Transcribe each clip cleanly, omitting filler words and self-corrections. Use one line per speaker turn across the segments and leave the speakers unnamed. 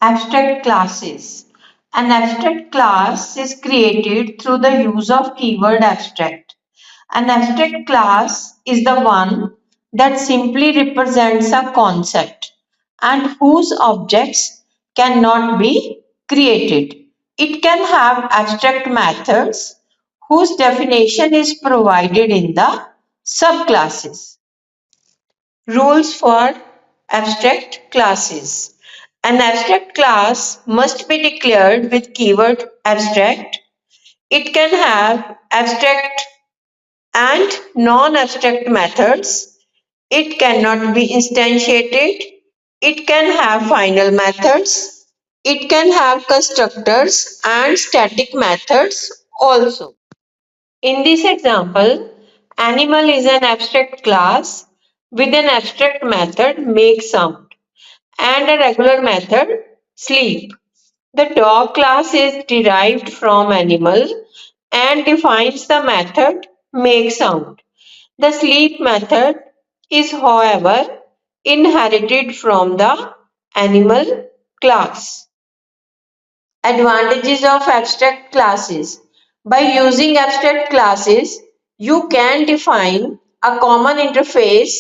Abstract classes. An abstract class is created through the use of keyword abstract. An abstract class is the one that simply represents a concept and whose objects cannot be created. It can have abstract methods whose definition is provided in the subclasses. Rules for abstract classes. An abstract class must be declared with keyword abstract. It can have abstract and non-abstract methods. It cannot be instantiated. It can have final methods. It can have constructors and static methods also. In this example, animal is an abstract class with an abstract method make sound and a regular method sleep. The dog class is derived from animal and defines the method make sound. The sleep method is, however, inherited from the animal class. Advantages of abstract classes. By using abstract classes, you can define a common interface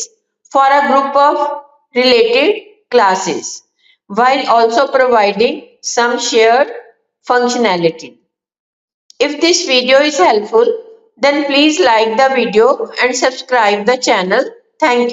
for a group of related classes while also providing some shared functionality. If this video is helpful, then please like the video and subscribe the channel. Thank you.